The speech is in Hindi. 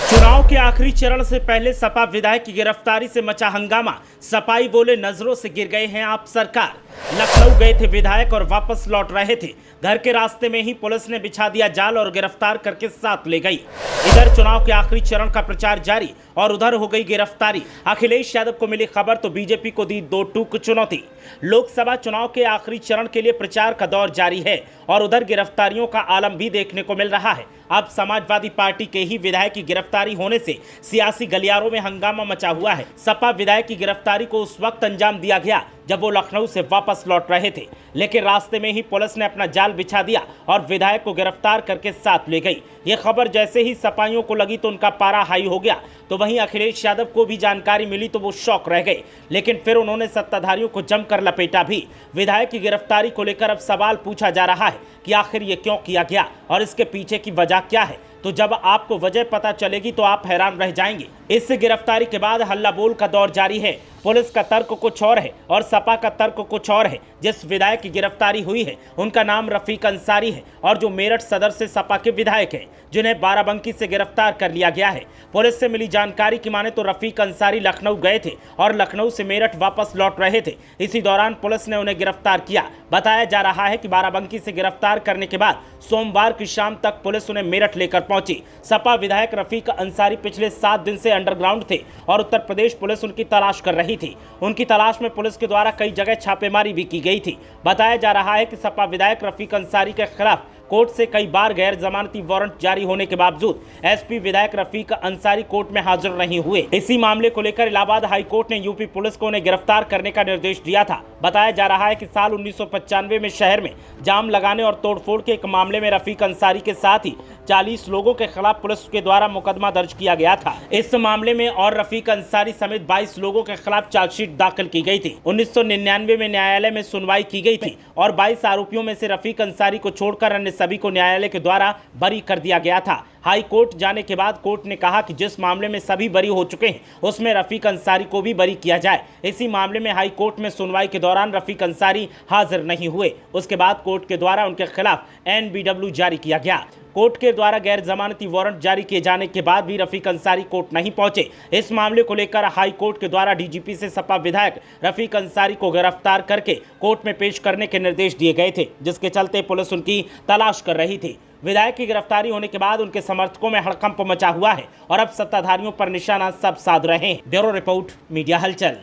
चुनाव के आखिरी चरण से पहले सपा विधायक की गिरफ्तारी से मचा हंगामा। सपाई बोले नजरों से गिर गए हैं आप सरकार। लखनऊ गए थे विधायक और वापस लौट रहे थे। घर के रास्ते में ही पुलिस ने बिछा दिया जाल और गिरफ्तार करके साथ ले गई। इधर चुनाव के आखिरी चरण का प्रचार जारी और उधर हो गई गिरफ्तारी। अखिलेश यादव को मिली खबर तो बीजेपी को दी दो टूक चुनौती। लोकसभा चुनाव के आखिरी चरण के लिए प्रचार का दौर जारी है और उधर गिरफ्तारियों का आलम भी देखने को मिल रहा है। अब समाजवादी पार्टी के ही विधायक की गिरफ्तारी होने से सियासी गलियारों में हंगामा मचा हुआ है। सपा विधायक की गिरफ्तारी को उस वक्त अंजाम दिया गया जब वो लखनऊ से वापस लौट रहे थे, लेकिन रास्ते में ही पुलिस ने अपना जाल बिछा दिया और विधायक को गिरफ्तार करके साथ ले गई। ये खबर जैसे ही सपाइयों को लगी तो उनका पारा हाई हो गया। तो वहीं अखिलेश यादव को भी जानकारी मिली तो वो शौक रह गए, लेकिन फिर उन्होंने सत्ताधारियों को जमकर लपेटा भी। विधायक की गिरफ्तारी को लेकर अब सवाल पूछा जा रहा है कि आखिर ये क्यों किया गया और इसके पीछे की वजह क्या है। तो जब आपको वजह पता चलेगी तो आप हैरान रह जाएंगे। इस गिरफ्तारी के बाद हल्ला बोल का दौर जारी है। पुलिस का तर्क कुछ और है और सपा का तर्क कुछ और है। जिस विधायक की गिरफ्तारी हुई है उनका नाम रफीक अंसारी है और जो मेरठ सदर से सपा के विधायक हैं, जिन्हें बाराबंकी से गिरफ्तार कर लिया गया है। पुलिस से मिली जानकारी की माने तो रफीक अंसारी लखनऊ गए थे और लखनऊ से मेरठ वापस लौट रहे थे। इसी दौरान पुलिस ने उन्हें गिरफ्तार किया। बताया जा रहा है कि बाराबंकी से गिरफ्तार करने के बाद सोमवार की शाम तक पुलिस उन्हें मेरठ लेकर पहुंची। सपा विधायक रफीक अंसारी पिछले 7 दिन से अंडरग्राउंड थे और उत्तर प्रदेश पुलिस उनकी तलाश कर रही थी। उनकी तलाश में पुलिस के द्वारा कई जगह छापेमारी भी की गई थी। बताया जा रहा है कि सपा विधायक रफीक अंसारी के खिलाफ कोर्ट से कई बार गैर जमानती वारंट जारी होने के बावजूद एसपी विधायक रफीक अंसारी कोर्ट में हाजिर नहीं हुए। इसी मामले को लेकर इलाहाबाद हाई कोर्ट ने यूपी पुलिस को उन्हें गिरफ्तार करने का निर्देश दिया था। बताया जा रहा है कि साल 1995 में शहर में जाम लगाने और तोड़फोड़ के एक मामले में रफीक अंसारी के साथ ही 40 लोगों के खिलाफ पुलिस के द्वारा मुकदमा दर्ज किया गया था। इस मामले में और रफीक अंसारी समेत 22 लोगों के खिलाफ चार्जशीट दाखिल की गई थी। 1999 में न्यायालय में सुनवाई की गई थी और 22 आरोपियों में से रफीक अंसारी को छोड़कर अन्य सभी को न्यायालय के द्वारा बरी कर दिया गया था। हाई कोर्ट जाने के बाद कोर्ट ने कहा कि जिस मामले में सभी बरी हो चुके हैं उसमें रफीक अंसारी को भी बरी किया जाए। इसी मामले में हाई कोर्ट में सुनवाई के दौरान रफीक अंसारी हाजिर नहीं हुए। उसके बाद कोर्ट के द्वारा उनके खिलाफ NBW जारी किया गया। कोर्ट के द्वारा गैर जमानती वारंट जारी किए जाने के बाद भी रफीक अंसारी कोर्ट नहीं पहुंचे। इस मामले को लेकर हाई कोर्ट के द्वारा डीजीपी से सपा विधायक रफीक अंसारी को गिरफ्तार करके कोर्ट में पेश करने के निर्देश दिए गए थे, जिसके चलते पुलिस उनकी तलाश कर रही थी। विधायक की गिरफ्तारी होने के बाद उनके समर्थकों में हड़कंप मचा हुआ है और अब सत्ताधारियों पर निशाना सब साध रहे हैं। ब्यूरो रिपोर्ट, मीडिया हलचल।